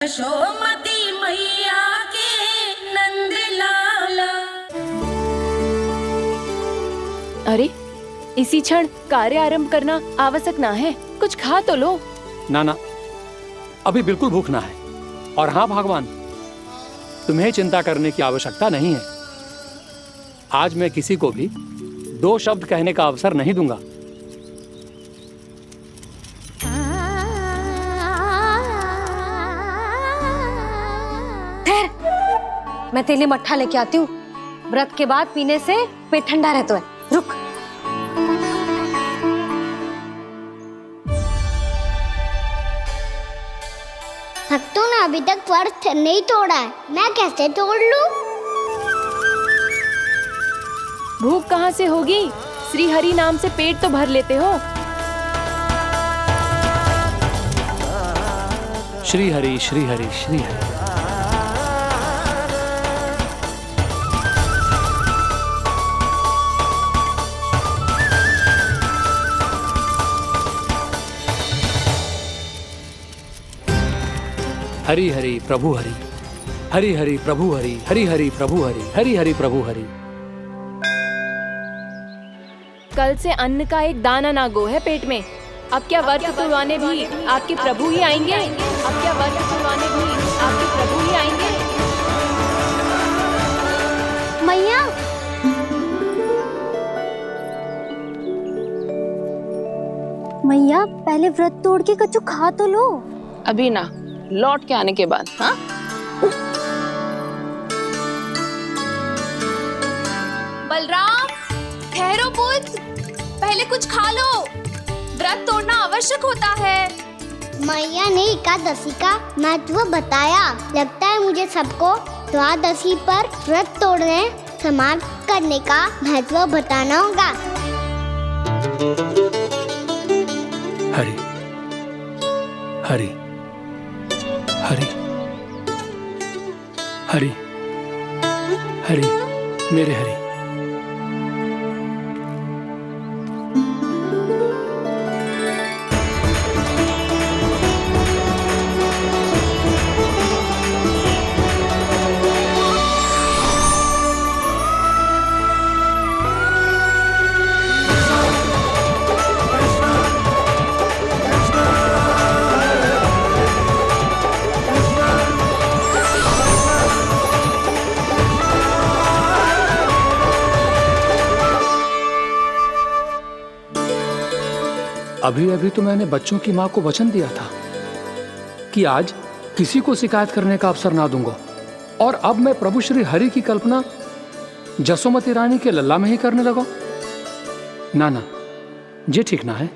यशोमती मैया के नंद लाला। अरे इसी क्षण कार्य आरंभ करना आवश्यक ना है, कुछ खा तो लो। ना ना, अभी बिल्कुल भूख ना है। और हाँ भगवान, तुम्हें चिंता करने की आवश्यकता नहीं है। आज मैं किसी को भी 2 शब्द कहने का अवसर नहीं दूंगा। मैं तेरे लिए मट्ठा लेके आती हूँ। व्रत के बाद पीने से पेट ठंडा रहता है। रुक। भक्तों ने अभी तक व्रत नहीं तोड़ा है, मैं कैसे तोड़ लूं? भूख कहाँ से होगी? श्री हरि नाम से पेट तो भर लेते हो। श्री हरि श्री हरि श्री हरि। हरि हरि प्रभु हरि, हरि हरि प्रभु हरि, हरि हरि प्रभु हरि, हरि हरि प्रभु हरि। कल से अन्न का एक दाना ना गो है पेट में। अब क्या व्रत तुड़वाने भी आपके प्रभु ही आएंगे? अब क्या व्रत तुड़वाने भी आपके प्रभु ही आएंगे? मैया, मैया पहले व्रत तोड़ के कच्चू खा तो लो। अभी ना, लौट के आने के बाद। हाँ, बलराम, ठहरो पुत्र, पहले कुछ खा लो। व्रत तोड़ना आवश्यक होता है। मैया ने एकादशी का महत्व बताया। लगता है मुझे सबको द्वादशी पर व्रत तोड़ने समाप्त करने का महत्व बताना होगा। हरि हरि हरि हरि हरि, मेरे हरि। अभी अभी तो मैंने बच्चों की माँ को वचन दिया था कि आज किसी को शिकायत करने का अवसर ना दूंगा, और अब मैं प्रभु श्री हरि की कल्पना जसोमती रानी के लल्ला में ही करने लगा। ना ना, ये ठीक ना है।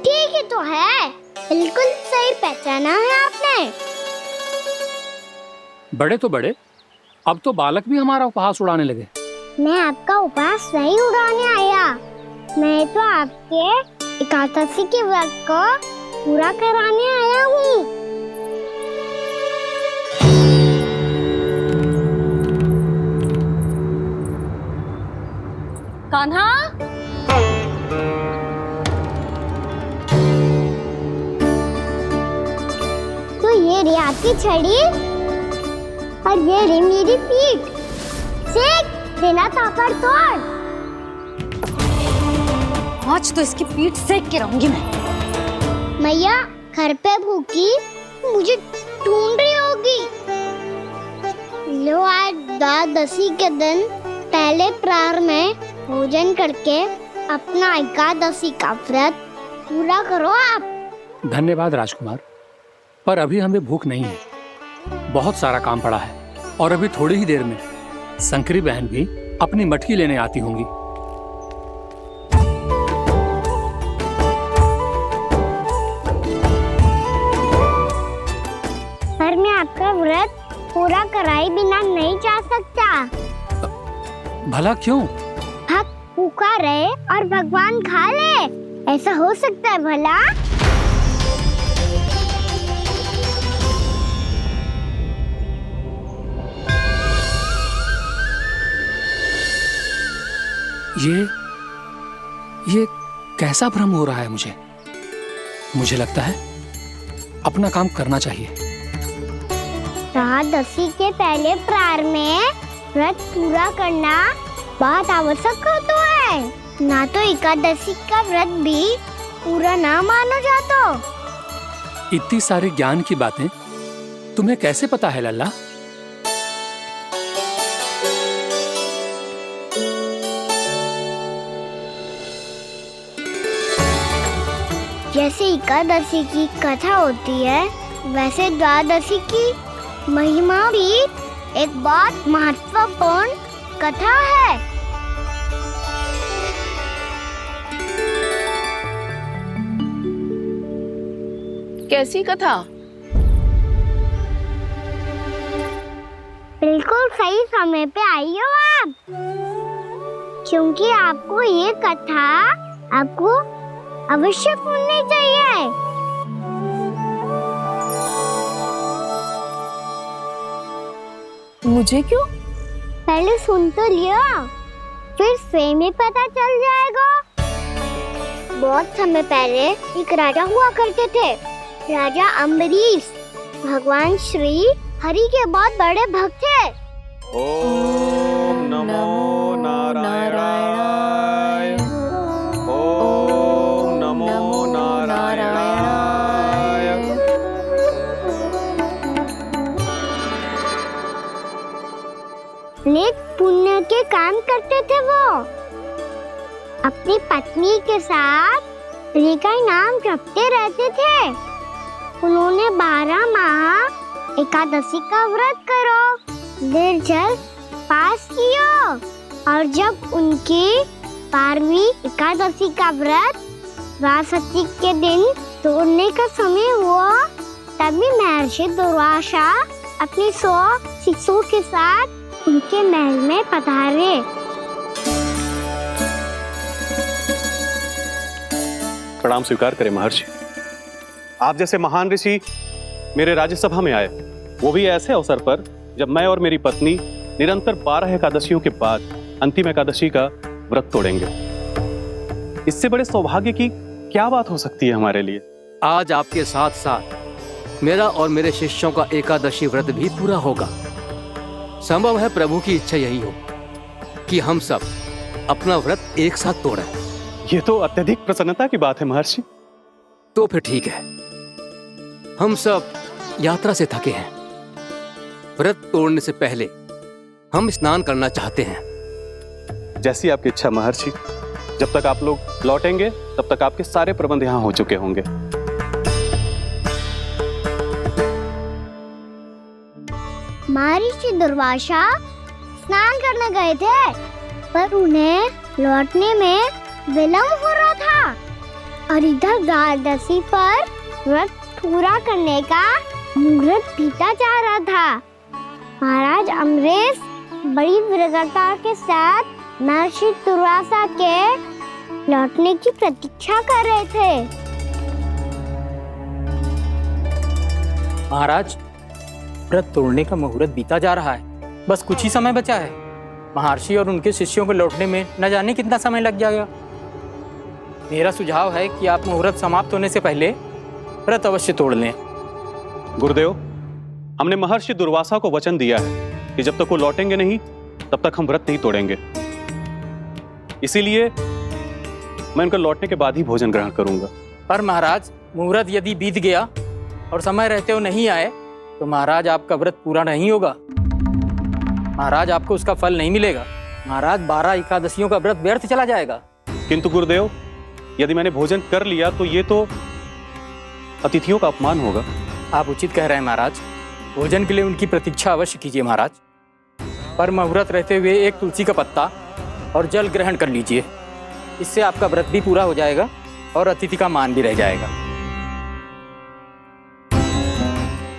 ठीक है तो है, बिल्कुल सही पहचाना है आपने। बड़े तो बड़े, अब तो बालक भी हमारा उपहास उड़ाने लगे। मैं आपका उपहास नहीं उड़ाने आया, मैं तो आपके एकादशी के व्रत को पूरा कराने आया हूँ। कान्हा, तो ये रे आपकी छड़ी और ये रे मेरी पीठ। सेक बिना तापर तोड़। आज तो इसकी पीठ सेक के रहूंगी मैं। मैया घर पे भूखी मुझे ढूंढ रही होगी। लो, आज द्वादशी के दिन पहले प्रहर में भोजन करके अपना एकादशी का व्रत पूरा करो आप। धन्यवाद राजकुमार, पर अभी हमें भूख नहीं है। बहुत सारा काम पड़ा है, और अभी थोड़ी ही देर में शंकरी बहन भी अपनी मटकी लेने आती होंगी। पर मैं आपका व्रत पूरा कराए बिना नहीं जा सकता। भला क्यों? भक्त भूखा रहे और भगवान खा ले, ऐसा हो सकता है भला? ये कैसा भ्रम हो रहा है मुझे लगता है अपना काम करना चाहिए। एकादशी के पहले प्रार में व्रत पूरा करना बहुत आवश्यक होता है, ना तो एकादशी का व्रत भी पूरा ना मानो जातो। इतनी सारी ज्ञान की बातें तुम्हें कैसे पता है लल्ला? जैसे एकादशी की कथा होती है, वैसे द्वादशी की महिमा भी एक बहुत महत्वपूर्ण कथा है। कैसी कथा? बिल्कुल सही समय पे आई हो आप, क्योंकि आपको ये कथा आपको अवश्य सुननी चाहिए। मुझे क्यों? पहले सुन तो लिया, फिर स्वयं ही पता चल जाएगा। बहुत समय पहले एक राजा हुआ करते थे, राजा अम्बरीश। भगवान श्री हरि के बहुत बड़े भक्त थे। ओम नमो नारायणाय। ओम नमो नारायणाय। नेक पुण्य के काम करते थे वो। अपनी पत्नी के साथ हरि का नाम जपते रहते थे। उन्होंने 12 माह एकादशी का व्रत करो निर्जल पास किया, और जब उनकी 12वीं एकादशी का व्रत द्वादशी के दिन तोड़ने का समय हुआ, तभी महर्षि दुर्वासा अपनी 100 शिष्यों के साथ उनके महल में पधारे। प्रणाम स्वीकार करें महर्षि। आप जैसे महान ऋषि मेरे राज्यसभा में आए, वो भी ऐसे अवसर पर जब मैं और मेरी पत्नी निरंतर 12 एकादशियों के बाद अंतिम एकादशी का व्रत तोड़ेंगे। इससे बड़े सौभाग्य की क्या बात हो सकती है हमारे लिए? आज आपके साथ साथ मेरा और मेरे शिष्यों का एकादशी व्रत भी पूरा होगा। संभव है प्रभु की इच्छा यही हो कि हम सब अपना व्रत एक साथ तोड़ें। ये तो अत्यधिक प्रसन्नता की बात है महर्षि। तो फिर ठीक है, हम सब यात्रा से थके हैं। व्रत तोड़ने से पहले हम स्नान करना चाहते हैं। जैसी आपकी इच्छा महर्षि। जब तक आप लोग लौटेंगे तब तक आपके सारे प्रबंध यहाँ हो चुके होंगे। महर्षि दुर्वासा स्नान करने गए थे, पर उन्हें लौटने में विलंब हो रहा था, और इधर द्वादशी पर व्रत पूरा करने का मुहूर्त बीता जा रहा था। महाराज अम्बरीश बड़ी दृढ़ता के साथ महर्षि दुर्वासा के लौटने की प्रतीक्षा कर रहे थे। महाराज, व्रत तोड़ने का मुहूर्त बीता जा रहा है, बस कुछ ही समय बचा है। महर्षि और उनके शिष्यों को लौटने में न जाने कितना समय लग जाएगा। मेरा सुझाव है कि आप मुहूर्त समाप्त होने से पहले व्रत अवश्य तोड़ लें। गुरुदेव, हमने महर्षि दुर्वासा को वचन दिया है कि जब तक वो लौटेंगे नहीं तब तक हम व्रत नहीं तोड़ेंगे। इसीलिए मैं उनके लौटने के बाद ही भोजन ग्रहण करूंगा। पर महाराज, मुहूर्त यदि बीत गया और समय रहते हुए नहीं आए तो महाराज आपका व्रत पूरा नहीं होगा। महाराज, आपको उसका फल नहीं मिलेगा। महाराज, 12 एकादशियों का व्रत व्यर्थ चला जाएगा। किंतु गुरुदेव, यदि मैंने भोजन कर लिया तो ये तो अतिथियों का अपमान होगा। आप उचित कह रहे हैं महाराज। भोजन के लिए उनकी प्रतीक्षा अवश्य कीजिए महाराज, पर मुहूर्त रहते हुए एक तुलसी का पत्ता और जल ग्रहण कर लीजिए। इससे आपका व्रत भी पूरा हो जाएगा और अतिथि का मान भी रह जाएगा।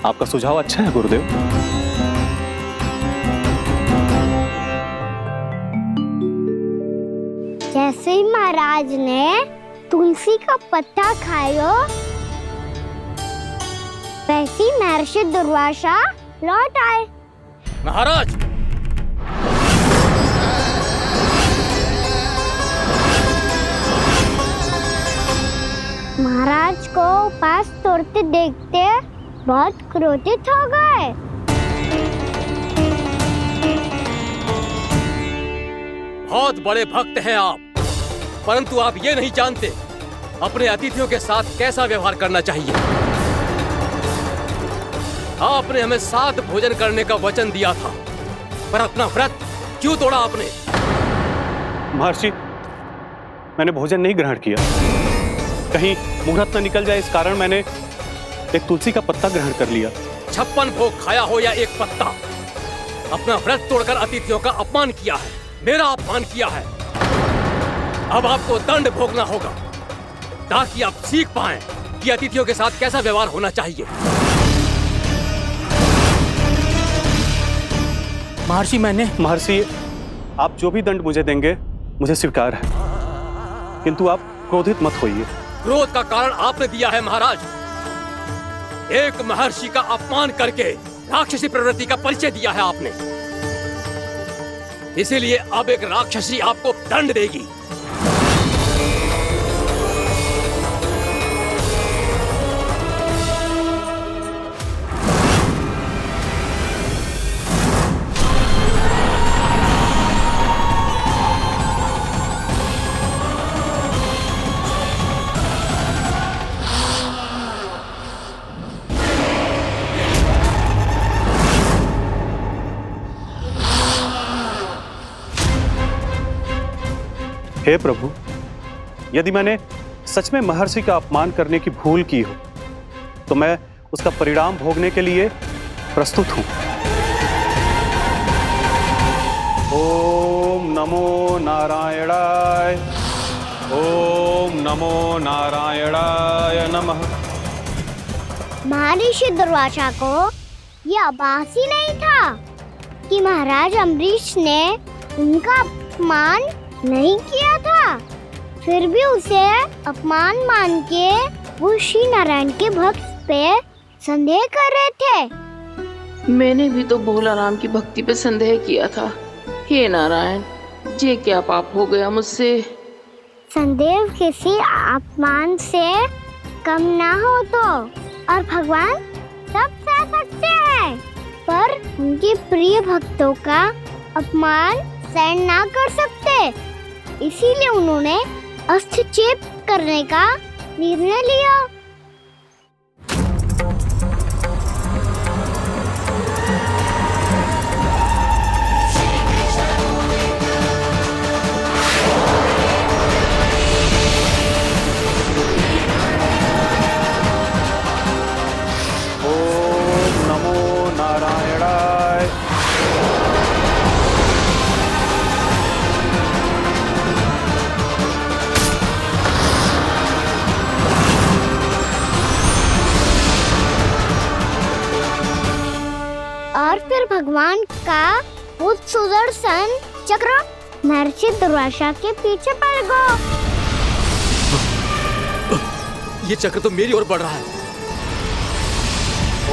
आपका सुझाव अच्छा है गुरुदेव। जैसे ही महाराज ने तुलसी का पत्ता खाया, वैसे ही महर्षि दुर्वासा लौट आए। महाराज, घास तोड़ते देखते बहुत क्रोधित हो गए। बहुत बड़े भक्त हैं आप, परंतु आप ये नहीं जानते अपने अतिथियों के साथ कैसा व्यवहार करना चाहिए। आपने हमें साथ भोजन करने का वचन दिया था, पर अपना व्रत क्यों तोड़ा आपने? महर्षि, मैंने भोजन नहीं ग्रहण किया। कहीं मुहूर्त न निकल जाए, इस कारण मैंने एक तुलसी का पत्ता ग्रहण कर लिया। 56 भोग खाया हो या एक पत्ता, अपना व्रत तोड़कर अतिथियों का अपमान किया है, मेरा अपमान किया है। अब आपको दंड भोगना होगा ताकि आप सीख पाएं कि अतिथियों के साथ कैसा व्यवहार होना चाहिए। महर्षि, आप जो भी दंड मुझे देंगे मुझे स्वीकार है, किंतु आप क्रोधित मत होइए। क्रोध का कारण आपने दिया है महाराज। एक महर्षि का अपमान करके राक्षसी प्रवृत्ति का परिचय दिया है आपने, इसीलिए अब एक राक्षसी आपको दंड देगी। हे प्रभु, यदि मैंने सच में महर्षि का अपमान करने की भूल की हो तो मैं उसका परिणाम भोगने के लिए प्रस्तुत हूं। ओम नमो नारायणाय, ओम नमो नारायणाय नमः। महर्षि दुर्वासा को यह आभास ही नहीं था कि महाराज अम्बरीश ने उनका अपमान नहीं किया था, फिर भी उसे अपमान मान के वो श्री नारायण के भक्त पे संदेह कर रहे थे। मैंने भी तो भोला राम की भक्ति पे संदेह किया था। हे नारायण, ये क्या पाप हो गया मुझसे? संदेह किसी अपमान से कम ना हो तो, और भगवान सब सह सकते हैं, पर उनके प्रिय भक्तों का अपमान सहन ना कर सकते, इसीलिए उन्होंने हस्तक्षेप करने का निर्णय लिया। ओम नमो नारायणाय। और फिर भगवान का वो सुदर्शन चक्र महर्षि दुर्वासा के पीछे पड़ गया। ये चक्र तो मेरी ओर बढ़ रहा है।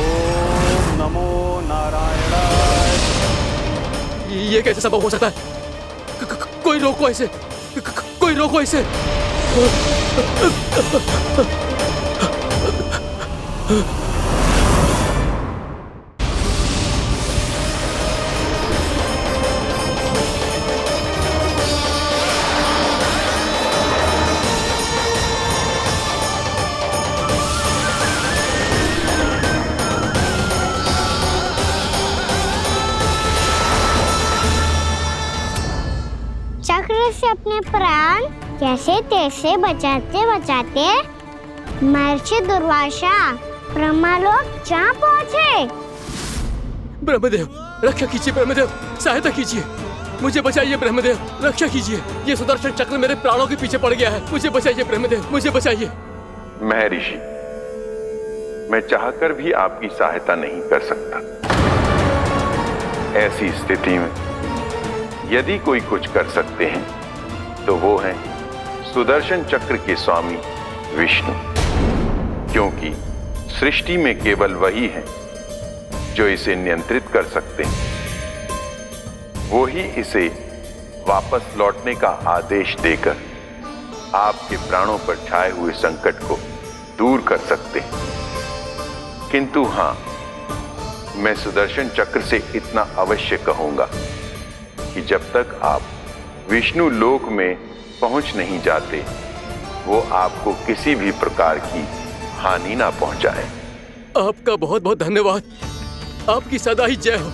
ओम नमो नारायणाय। ये कैसे संभव हो सकता है? कोई रोको इसे, कोई रोको इसे। चक्र से अपने प्राण कैसे तैसे बचाते बचाते महर्षि दुर्वासा ब्रह्मलोक जा पहुँचे। ब्रह्मदेव, रक्षा कीजिए। ब्रह्मदेव, सहायता कीजिए, मुझे बचाइए। ब्रह्मदेव, रक्षा कीजिए। ये सुदर्शन चक्र मेरे प्राणों के पीछे पड़ गया है, मुझे बचाइए। ब्रह्मदेव, मुझे बचाइए। महर्षि, मैं चाहकर भी आपकी सहायता नहीं कर सकता। ऐसी स्थिति में यदि कोई कुछ कर सकते हैं तो वो है सुदर्शन चक्र के स्वामी विष्णु, क्योंकि सृष्टि में केवल वही है जो इसे नियंत्रित कर सकते हैं। वो ही इसे वापस लौटने का आदेश देकर आपके प्राणों पर छाए हुए संकट को दूर कर सकते, किंतु हाँ, मैं सुदर्शन चक्र से इतना अवश्य कहूंगा कि जब तक आप विष्णु लोक में पहुंच नहीं जाते, वो आपको किसी भी प्रकार की हानि ना पहुंचाए। आपका बहुत बहुत धन्यवाद। आपकी सदा ही जय हो।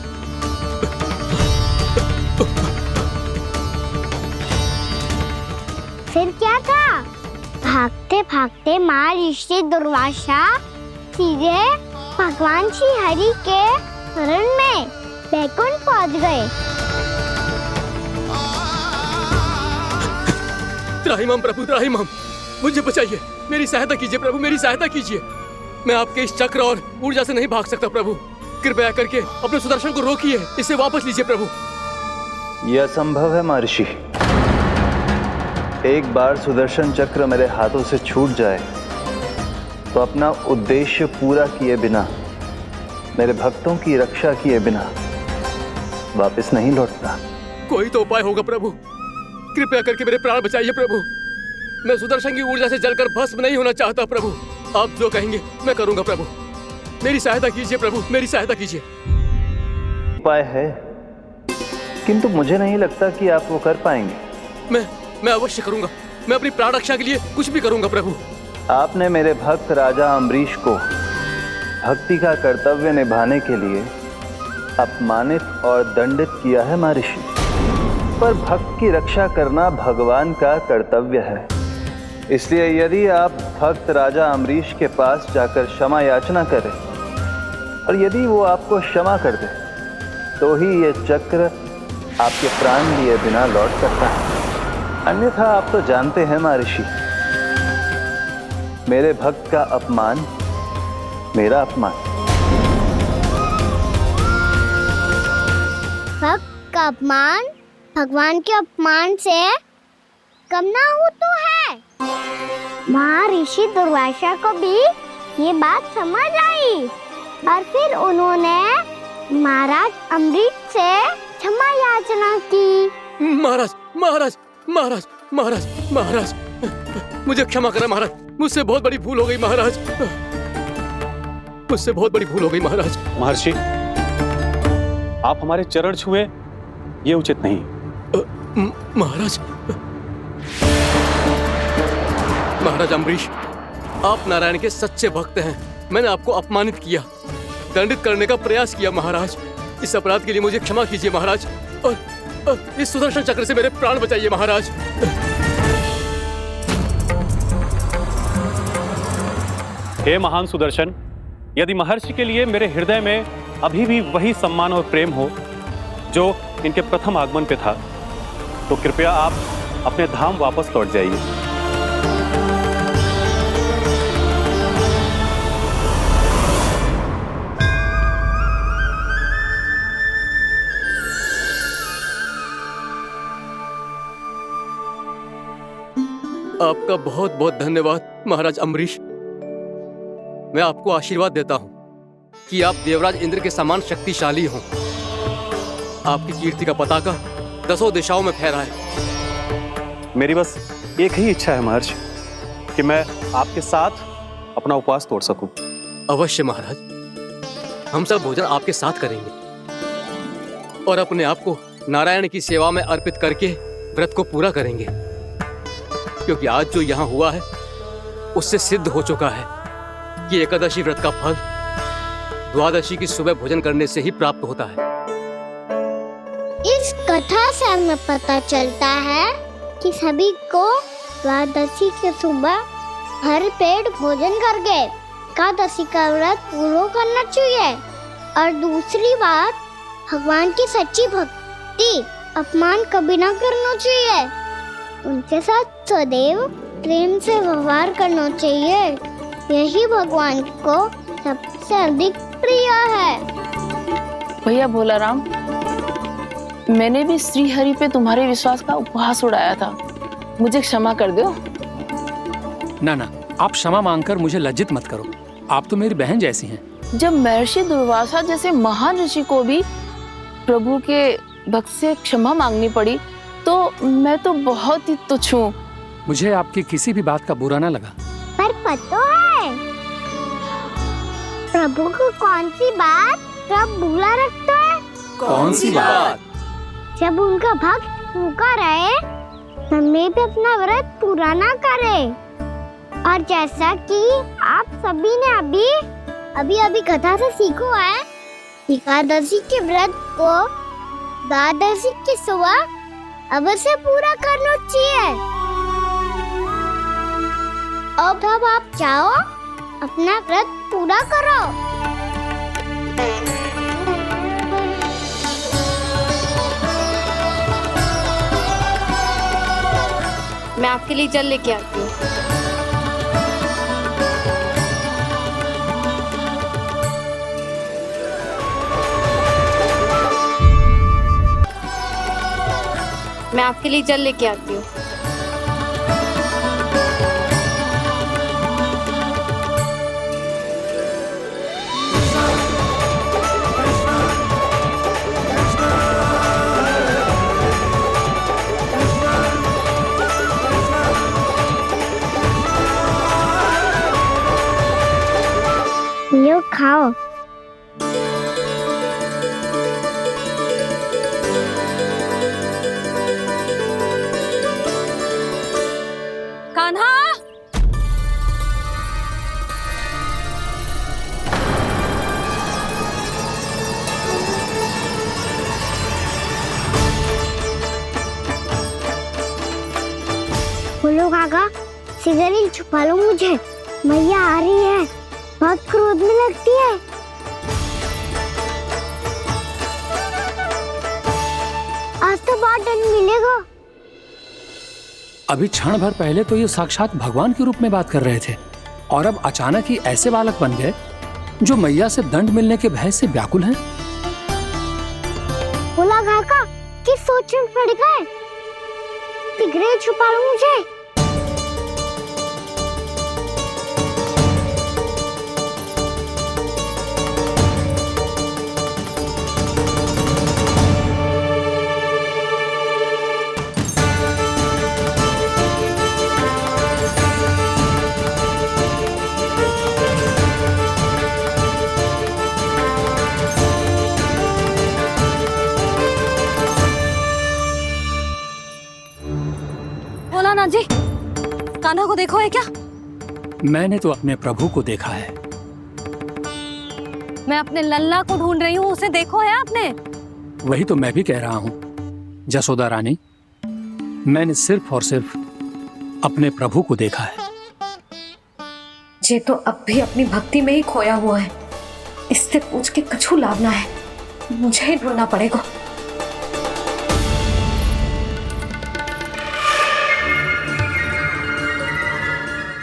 फिर क्या था? भागते भागते महर्षि दुर्वासा सीधे भगवान श्री हरि के शरण में बैकुंठ पहुंच गए। त्राहिमाम प्रभु, त्राहिमाम, मुझे बचाइए, मेरी सहायता कीजिए प्रभु, मेरी सहायता कीजिए। मैं आपके इस चक्र और ऊर्जा से नहीं भाग सकता प्रभु। कृपया करके अपने सुदर्शन को रोकिए, इसे वापस लीजिए प्रभु। यह असंभव है महर्षि। एक बार सुदर्शन चक्र मेरे हाथों से छूट जाए तो अपना उद्देश्य पूरा किए बिना, मेरे भक्तों की रक्षा किए बिना वापस नहीं लौटता। कोई तो उपाय होगा प्रभु, कृपया करके मेरे प्राण बचाइए प्रभु। मैं सुदर्शन की ऊर्जा से जलकर भस्म नहीं होना चाहता प्रभु। आप जो कहेंगे मैं करूंगा प्रभु। मेरी सहायता कीजिए प्रभु, मेरी सहायता कीजिए। उपाय है, किंतु मुझे नहीं लगता कि आप वो कर पाएंगे। मैं अवश्य करूंगा। मैं अपनी प्राण रक्षा के लिए कुछ भी करूंगा प्रभु। आपने मेरे भक्त राजा अम्बरीश को भक्ति का कर्तव्य निभाने के लिए अपमानित और दंडित किया है महर्षि, पर भक्त की रक्षा करना भगवान का कर्तव्य है। इसलिए यदि आप भक्त राजा अम्बरीश के पास जाकर क्षमा याचना करें और यदि वो आपको क्षमा कर दे, तो ही ये चक्र आपके प्राण लिए बिना लौट सकता है। अन्यथा आप तो जानते हैं महर्षि, मेरे भक्त का अपमान मेरा अपमान। भक्त का अपमान भगवान के अपमान से कम ना हो तो है। महर्षि दुर्वासा को भी ये बात समझ आई और फिर उन्होंने महाराज अम्बरीश से क्षमा याचना की। महाराज महाराज महाराज महाराज महाराज, मुझे क्षमा करें महाराज, मुझसे बहुत बड़ी भूल हो गई महाराज, मुझसे बहुत बड़ी भूल हो गई महाराज। महर्षि, आप हमारे चरण छुए ये उचित नहीं। महाराज, महाराज अम्बरीश, आप नारायण के सच्चे भक्त हैं। मैंने आपको अपमानित किया, दंडित करने का प्रयास किया महाराज। इस अपराध के लिए मुझे क्षमा कीजिए महाराज, और इस सुदर्शन चक्र से मेरे प्राण बचाइए महाराज। हे महान सुदर्शन, यदि महर्षि के लिए मेरे हृदय में अभी भी वही सम्मान और प्रेम हो जो इनके प्रथम आगमन पे था, तो कृपया आप अपने धाम वापस लौट जाइए। आपका बहुत बहुत धन्यवाद महाराज अम्बरीश। मैं आपको आशीर्वाद देता हूं कि आप देवराज इंद्र के समान शक्तिशाली हों। आपकी कीर्ति का पताका 10 दिशाओं में फहराए। मेरी बस एक ही इच्छा है महर्षि, कि मैं आपके साथ अपना उपवास तोड़ सकूं। अवश्य महाराज, हम सब भोजन आपके साथ करेंगे और अपने आप को नारायण की सेवा में अर्पित करके व्रत को पूरा करेंगे, क्योंकि आज जो यहाँ हुआ है उससे सिद्ध हो चुका है कि एकादशी व्रत का फल द्वादशी की सुबह भोजन करने से ही प्राप्त होता है। इस कथा से हमें पता चलता है कि सभी को द्वादशी के सुबह भर पेट भोजन करके एकादशी का व्रत पूरा करना चाहिए। और दूसरी बात, भगवान की सच्ची भक्ति अपमान कभी ना करना चाहिए। उनके साथ सदैव प्रेम से व्यवहार करना चाहिए। यही भगवान को सबसे अधिक प्रिय है। भैया भोलाराम, मैंने भी श्री हरि पे तुम्हारे विश्वास का उपहास उड़ाया था, मुझे क्षमा कर दो। ना ना, आप क्षमा मांगकर मुझे लज्जित मत करो, आप तो मेरी बहन जैसी हैं। जब महर्षि दुर्वासा जैसे महान ऋषि को भी प्रभु के भक्त से क्षमा मांगनी पड़ी, तो मैं तो बहुत ही तुच्छ हूँ। मुझे आपकी किसी भी बात का बुरा ना लगा। पर पता है प्रभु को कौन सी बात सब भूला रखता है? कौन सी बात? जब उनका भक्त भूखा रहे, समय पे अपना व्रत पूरा ना करे। और जैसा कि आप सभी ने अभी कथा से सीखो है, एकादशी के व्रत को द्वादशी के सुबह अवश्य पूरा करना चाहिए। अब आप जाओ, अपना व्रत पूरा करो। मैं आपके लिए जल लेके आती हूँ। मैं आपके लिए जल लेके आती हूँ। लो खाओ। कान्हा, बोलो काका, सिगरेट छुपा लो मुझे, मैया आ रही है, बहुत क्रोध में लगती है। आज तो बहुत दंड मिलेगा। अभी क्षण भर पहले तो ये साक्षात भगवान के रूप में बात कर रहे थे, और अब अचानक ही ऐसे बालक बन गए जो मैया से दंड मिलने के भय से व्याकुल हैं। बोला काका, किस सोच में पड़ गए? सिगरेट छुपा लो मुझे। भोलानाथ जी, कान्हा को देखो है क्या? मैंने तो अपने प्रभु को देखा है। मैं अपने लल्ला को ढूंढ रही हूँ, उसे देखो है आपने? वही तो मैं भी कह रहा हूँ जसोदा रानी, मैंने सिर्फ और सिर्फ अपने प्रभु को देखा है। ये तो अब भी अपनी भक्ति में ही खोया हुआ है, इससे पूछ के कछु लाभ ना है, मुझे ही ढूंढना पड़ेगा।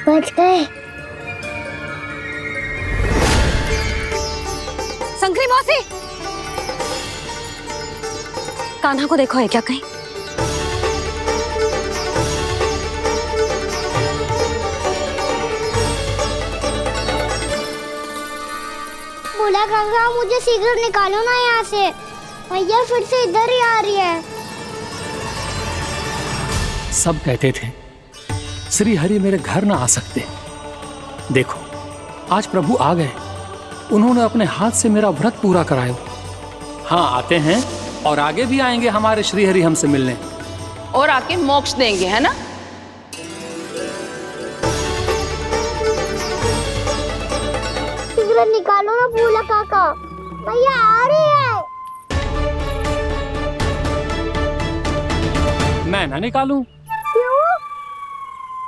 बच गए। संकरी मौसी, कान्हा को देखो है क्या कहीं? बोला काका, मुझे शीघ्र निकालो ना यहाँ से, मैया फिर से इधर ही आ रही है। सब कहते थे श्री हरि मेरे घर ना आ सकते। देखो आज प्रभु आ गए, उन्होंने अपने हाथ से मेरा व्रत पूरा कराया। हाँ, आते हैं और आगे भी आएंगे हमारे श्री हरि हमसे मिलने, और आके मोक्ष देंगे, है ना? शीघ्र निकालो ना बोला काका, मैया आ रही है। मैं ना निकालूं? क्यों?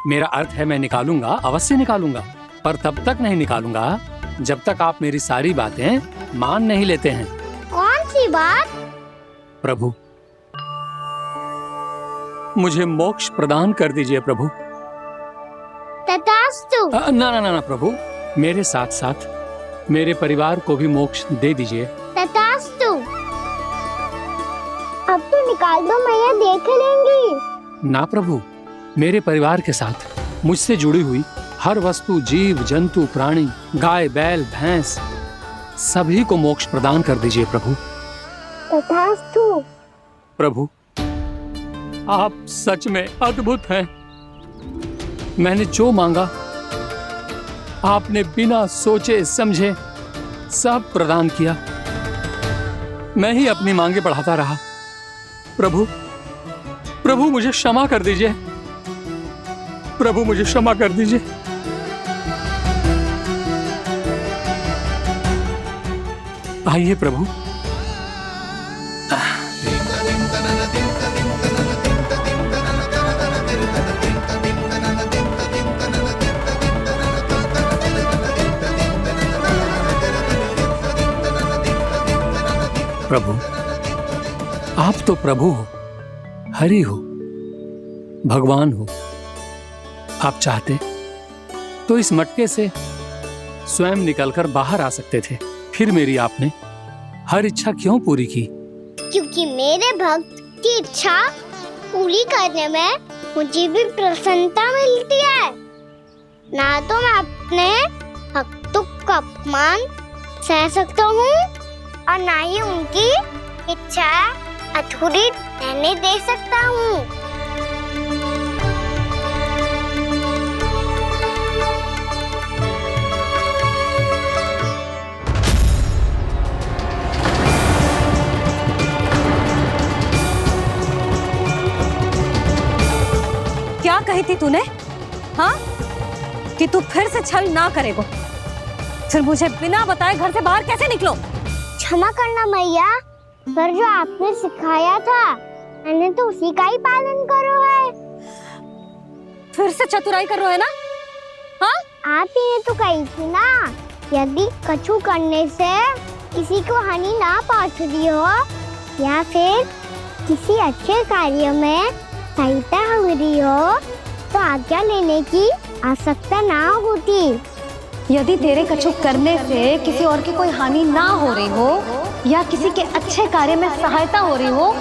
मेरा अर्थ है मैं निकालूंगा, अवश्य निकालूंगा, पर तब तक नहीं निकालूंगा जब तक आप मेरी सारी बातें मान नहीं लेते हैं। कौन सी बात? प्रभु, मुझे मोक्ष प्रदान कर दीजिए प्रभु। तथास्तु। ना ना ना प्रभु, मेरे साथ साथ मेरे परिवार को भी मोक्ष दे दीजिए। तथास्तु। अब तो निकाल दो, मैया देख लेंगी। ना प्रभु, मेरे परिवार के साथ मुझसे जुड़ी हुई हर वस्तु, जीव जंतु, प्राणी, गाय बैल भैंस, सभी को मोक्ष प्रदान कर दीजिए प्रभु। तथास्तु। प्रभु, आप सच में अद्भुत हैं। मैंने जो मांगा आपने बिना सोचे समझे सब प्रदान किया। मैं ही अपनी मांगे बढ़ाता रहा। प्रभु, प्रभु मुझे क्षमा कर दीजिए। प्रभु मुझे क्षमा कर दीजिए। आइए प्रभु। प्रभु, आप तो प्रभु हो, हरि हो, भगवान हो। आप चाहते तो इस मटके से स्वयं निकलकर बाहर आ सकते थे, फिर मेरी आपने हर इच्छा क्यों पूरी की? क्योंकि मेरे भक्त की इच्छा पूरी करने में मुझे भी प्रसन्नता मिलती है। ना तो मैं अपने भक्तों का अपमान सह सकता हूँ और ना ही उनकी इच्छा अधूरी रहने दे सकता हूँ। क्या कही थी तूने? हाँ, कि तू फिर से छल ना करेगा। फिर मुझे बिना बताए घर से बाहर कैसे निकलो? क्षमा करना मैया, पर जो आपने सिखाया था मैंने तो उसी का ही पालन करो है। फिर से चतुराई कर रहे हो है ना? हाँ, आप ही ने तो कही थी ना, यदि कछु करने से किसी को हानि ना पहुंच रही हो या फिर किसी अच्छे कार्य में सहायता हो रही हो तो आज्ञा लेने की आवश्यकता ना होती। यदि तेरे कछु करने से किसी और की कोई हानि ना हो रही हो या किसी के अच्छे कार्य में सहायता हो रही हो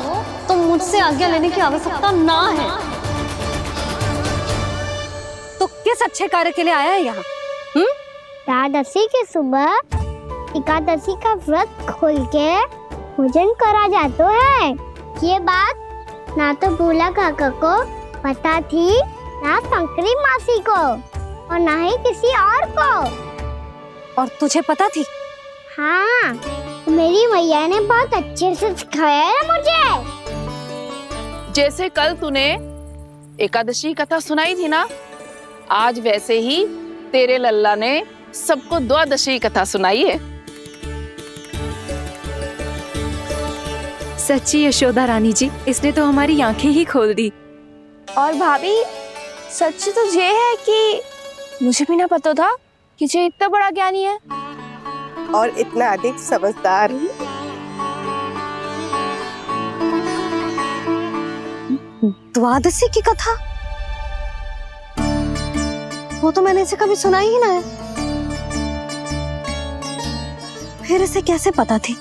तो मुझसे आज्ञा लेने की आवश्यकता ना है। तो किस अच्छे कार्य के लिए आया है यहाँ? द्वादशी के सुबह एकादशी का व्रत खोल के भोजन करा जाता है। ये बात ना तो भोला काका को पता थी, ना शंकरी मासी को और ना ही किसी और को। और तुझे पता थी? हाँ, मेरी मैया ने बहुत अच्छे से सिखाया है मुझे। जैसे कल तूने एकादशी कथा सुनाई थी ना, आज वैसे ही तेरे लल्ला ने सबको द्वादशी कथा सुनाई है। सच्ची यशोदा रानी जी, इसने तो हमारी आंखें ही खोल दी। और भाभी, सच तो ये है कि मुझे भी ना पता था कि ये इतना बड़ा ज्ञानी है और इतना अधिक समझदार। द्वादशी की कथा? वो तो मैंने इसे कभी सुना ही ना है। फिर इसे कैसे पता थी?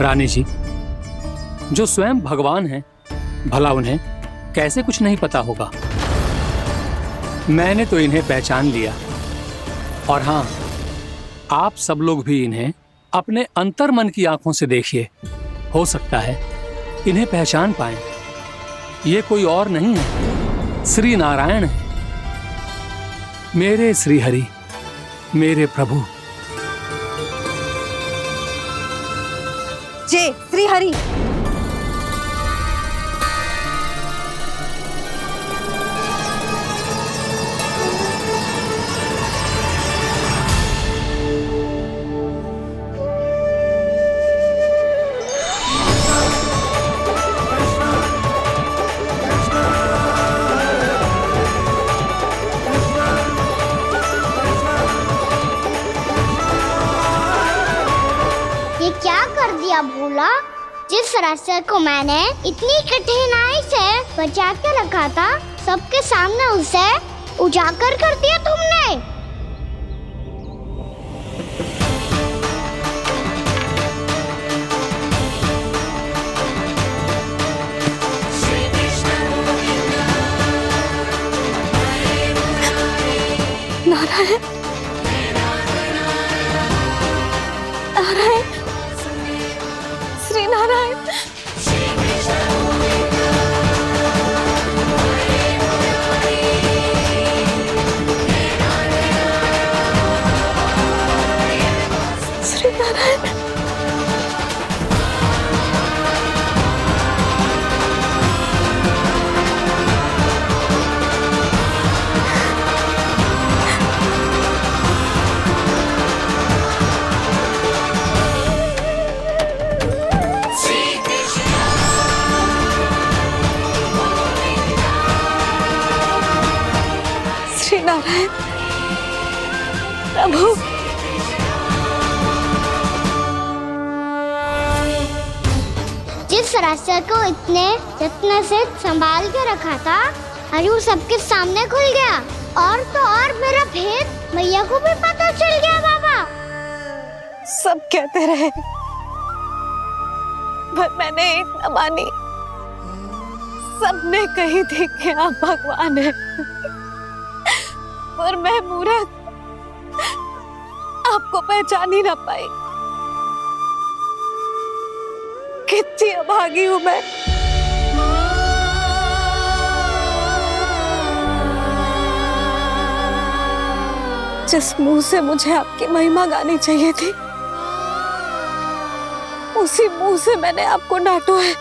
रानी जी, जो स्वयं भगवान हैं, भला उन्हें कैसे कुछ नहीं पता होगा। मैंने तो इन्हें पहचान लिया, और हाँ, आप सब लोग भी इन्हें अपने अंतर मन की आंखों से देखिए, हो सकता है इन्हें पहचान पाएं। ये कोई और नहीं है, श्री नारायण है, मेरे श्री हरि, मेरे प्रभु। जय श्री हरि। ये क्या कर दिया भोला? जिस रास्ते को मैंने इतनी कठिनाई से बचा के रखा था, सबके सामने उसे उजागर कर दिया तुमने। नारायण, नारायण, श्री नारायण। नारायण प्रभु। जिस रास्ते को इतने यत्न से संभाल के रखा था, आज वो सबके सामने खुल गया। और तो और मेरा भेद मैया को भी पता चल गया बाबा। सब कहते रहे पर मैंने एक न मानी। सबने कही थी कि आप भगवान हैं, पर मैं मूर्ख आपको पहचान ही ना पाई। कितनी अभागी हूँ मैं। जिस मुंह से मुझे आपकी महिमा गानी चाहिए थी, उसी मुंह से मैंने आपको डांटा है।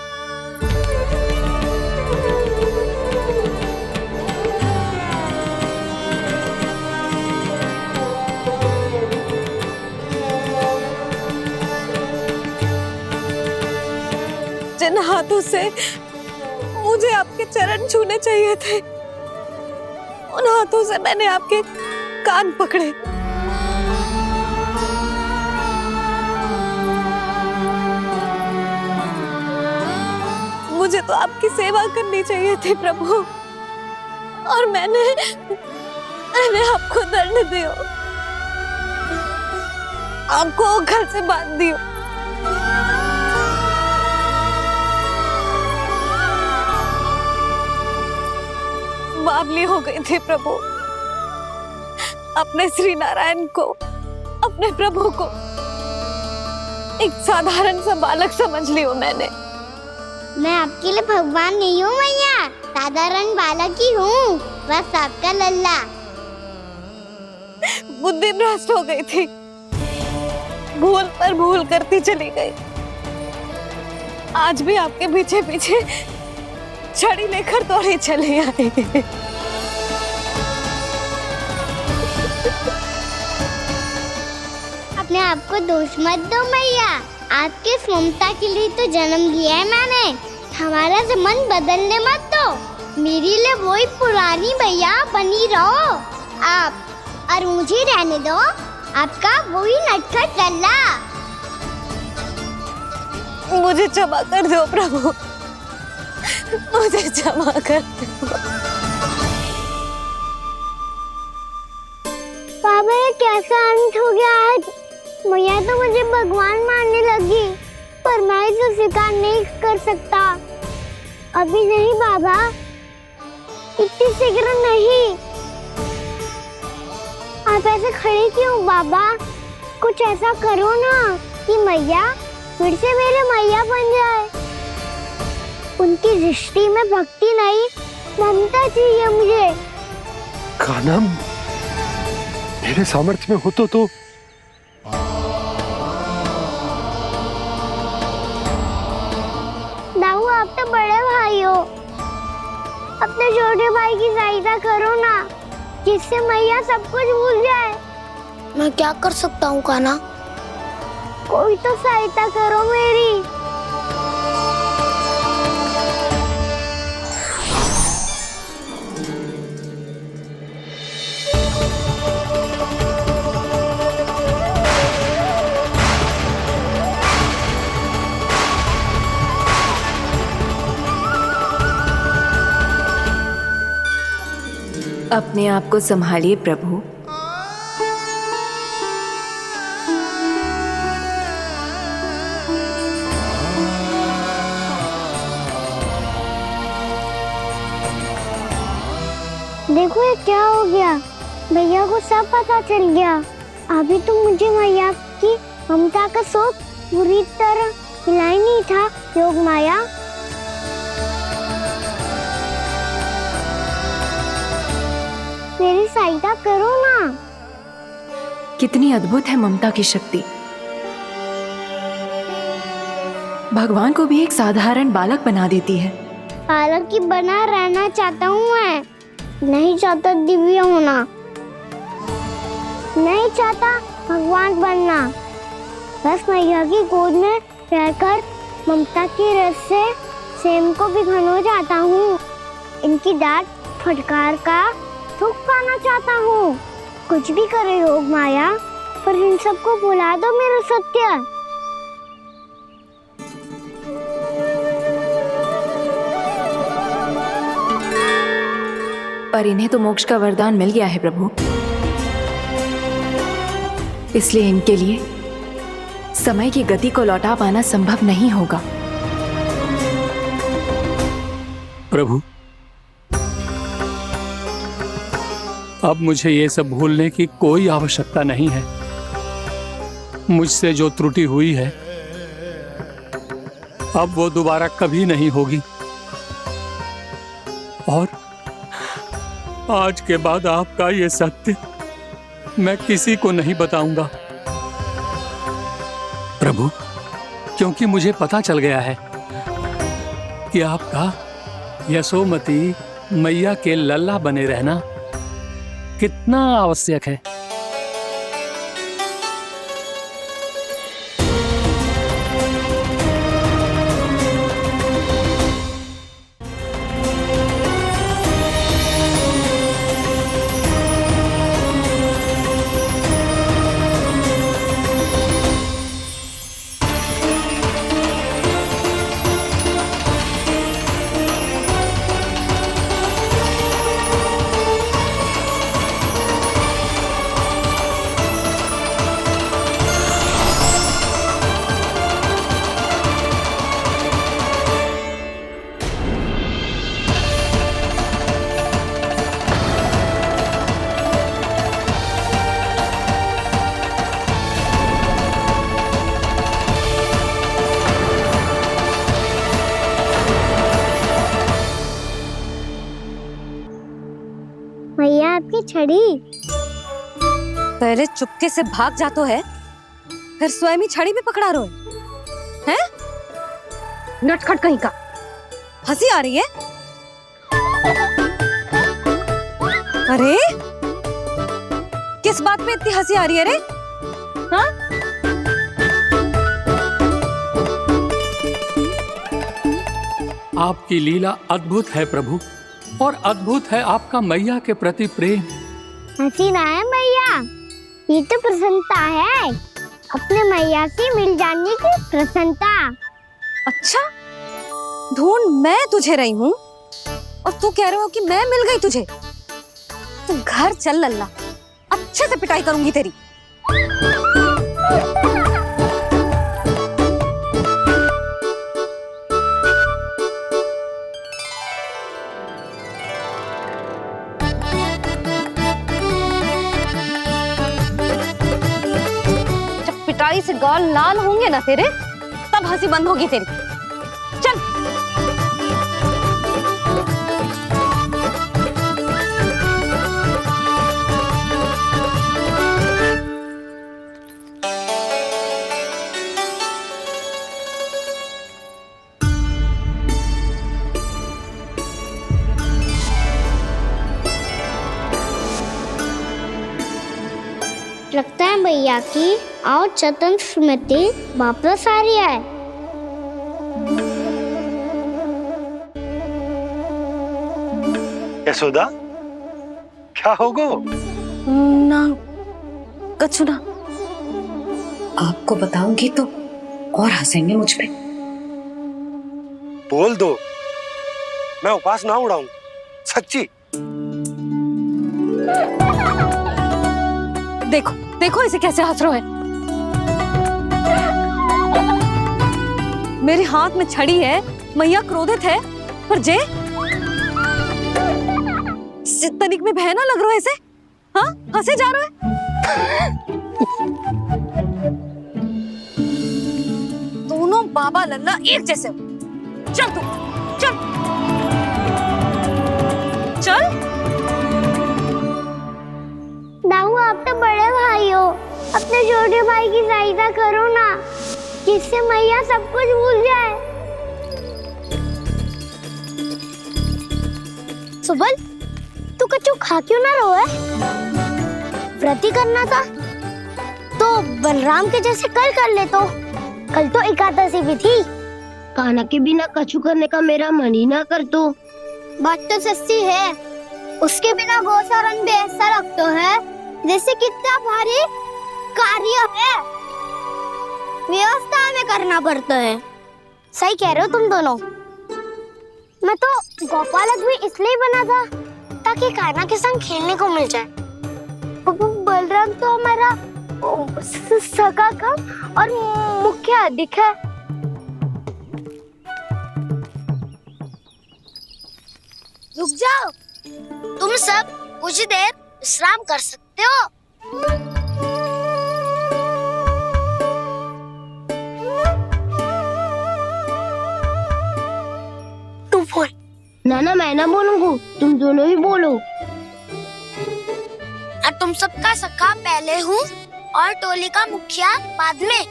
जिन हाथों से मुझे आपके चरण छूने चाहिए थे, उन हाथों से मैंने आपके कान पकड़े। मुझे तो आपकी सेवा करनी चाहिए थी प्रभु, और मैंने आपको दंड दियो, आपको घर से बांध दियो। बावली हो गई थी प्रभु। अपने श्री नारायण को, अपने प्रभु को एक साधारण सा बालक समझ लियो मैंने। मैं आपके लिए भगवान नहीं हूँ मैया, साधारण बालक ही हूँ, बस आपका लल्ला। बुद्धि भ्रष्ट हो गई थी, भूल पर भूल करती चली गई। आज भी आपके पीछे पीछे छड़ी लेकर दौड़े चले आए। अपने आप को दोष मत दो मैया, आपके ममता के लिए तो जन्म लिया है मैंने। हमारा से मन बदलने मत दो। मेरे लिए वही पुरानी मैया बनी रहो आप, और मुझे रहने दो आपका वही नटखट लल्ला। मुझे क्षमा कर दो प्रभु, मुझे क्षमा कर दो। बाबा ये कैसा अंत हो गया आज? मैया तो मुझे भगवान मानने लगी, पर मैं इसे स्वीकार नहीं कर सकता। अभी नहीं बाबा, इतनी शीघ्र नहीं। आप ऐसे खड़े क्यों बाबा? कुछ ऐसा करो ना कि मैया फिर से मेरे मैया बन जाए। उनकी दृष्टि में भक्ति नहीं, ममता चाहिए मुझे। कान्हा, मेरे सामर्थ्य में हो तो दाऊ, आप तो बड़े भाई हो, अपने छोटे भाई की सहायता करो ना, जिससे मैया सब कुछ भूल जाए। मैं क्या कर सकता हूँ कान्हा? कोई तो सहायता करो मेरी। अपने आप को संभालिए प्रभु। देखो ये क्या हो गया, भैया को सब पता चल गया। अभी तो मुझे मैया की ममता का शौक पूरी तरह हिला ही नहीं था। योग माया, मेरी सहायता करो ना। कितनी अद्भुत है ममता की शक्ति। भगवान को भी एक साधारण बालक बना देती है। बालक की बना रहना चाहता हूँ मैं, नहीं चाहता दिव्य होना, नहीं चाहता भगवान बनना। बस मैया की गोद में रहकर ममता की रस से सेम को भी घनो जाता हूँ। इनकी डांट फटकार का सुख पाना चाहता हूँ। कुछ भी करे योग माया, पर इन सबको भुला दो मेरा सत्य। पर इन्हें तो मोक्ष का वरदान मिल गया है प्रभु, इसलिए इनके लिए समय की गति को लौटा पाना संभव नहीं होगा। प्रभु, अब मुझे ये सब भूलने की कोई आवश्यकता नहीं है। मुझसे जो त्रुटि हुई है अब वो दोबारा कभी नहीं होगी, और आज के बाद आपका ये सत्य मैं किसी को नहीं बताऊंगा प्रभु, क्योंकि मुझे पता चल गया है कि आपका यशोमती मैया के लल्ला बने रहना कितना आवश्यक है। मैया आपकी छड़ी। पहले चुपके से भाग जातो है, फिर स्वयं ही छड़ी भी पकड़ा रहे हैं? नटखट कहीं का। हंसी आ रही है? अरे किस बात पे इतनी हंसी आ रही है रे? हाँ? आपकी लीला अद्भुत है प्रभु, और अद्भुत है आपका मैया के प्रति प्रेम। हंसी ना है मैया, ये तो प्रसन्नता है, अपने मैया से मिल जाने की प्रसन्नता। अच्छा, ढूंढ मैं तुझे रही हूँ और तू कह रहे हो कि मैं मिल गई तुझे। तू घर चल लल्ला, अच्छे से पिटाई करूंगी तेरी। पिटाई से गाल लाल होंगे ना तेरे, तब हंसी बंद होगी तेरी। चल। लगता है भैया की और चतन स्मृति वापस आ रही है। यशोदा, क्या होगो? ना कछु ना। आपको बताऊंगी तो और हंसेंगे मुझ पे। बोल दो, मैं उपवास ना उड़ाऊं, सच्ची। देखो देखो इसे कैसे हंस रहा है। मेरे हाथ में छड़ी है, मैया क्रोधित है, पर जे तनिक में भय ना लग रहा है इसे। हाँ, हंसे जा रहा है। दोनों बाबा लल्ला एक जैसे हो। चल तू, चल चल। दाऊ, आप तो बड़े भाई हो, अपने छोटे भाई की सहायता करो ना, जिससे मैया सब कुछ भूल जाए। सुबल, तू कच्चू खा क्यों ना रो है? व्रत ही करना था तो बलराम के जैसे कल कर ले। तो कल तो एकादशी भी थी। कान्हा के बिना कछु करने का मेरा मन ही ना कर। तो बात तो सच्ची है, उसके बिना गोचारण भी ऐसा लगता है जैसे कितना भारी कार्य है, व्यवस्था में करना पड़ता है। सही कह रहे हो तुम दोनों। मैं तो गोपालक भी इसलिए बना था ताकि कान्हा के संग खेलने को मिल जाए। बलराम तो हमारा सगा कम और मुख्य अधिक है। रुक जाओ, तुम सब कुछ देर विश्राम कर सकते हो। तू बोल। ना मैं ना बोलूंगा, तुम दोनों ही बोलो। और तुम सबका सखा पहले हूँ और टोली का मुखिया बाद में,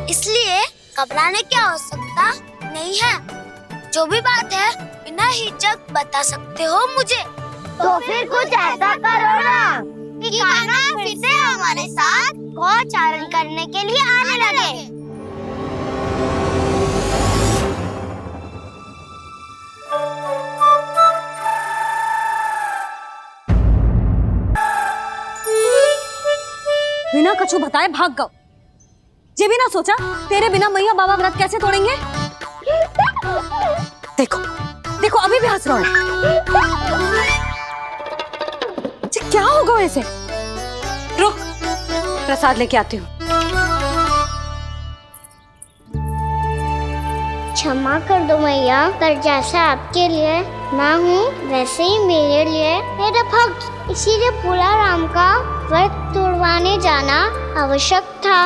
इसलिए घबराने की आवश्यकता नहीं है। जो भी बात है बिना हिचक बता सकते हो मुझे। तो फिर कुछ ऐसा करो ना कि कान्हा फिर से हमारे साथ गोचारण करने के लिए आने लगे। बिना कछु बताए भाग गओ। ये भी ना सोचा तेरे बिना मैया बाबा व्रत कैसे तोड़ेंगे। देखो देखो अभी भी हंस रहा है। क्या होगा वैसे? रुक, प्रसाद लेके आती हूँ। क्षमा कर दो मैया, पर जैसा आपके लिए ना हूँ वैसे ही मेरे लिए मेरा भक्त, इसीलिए भोला राम का व्रत तोड़वाने जाना आवश्यक था।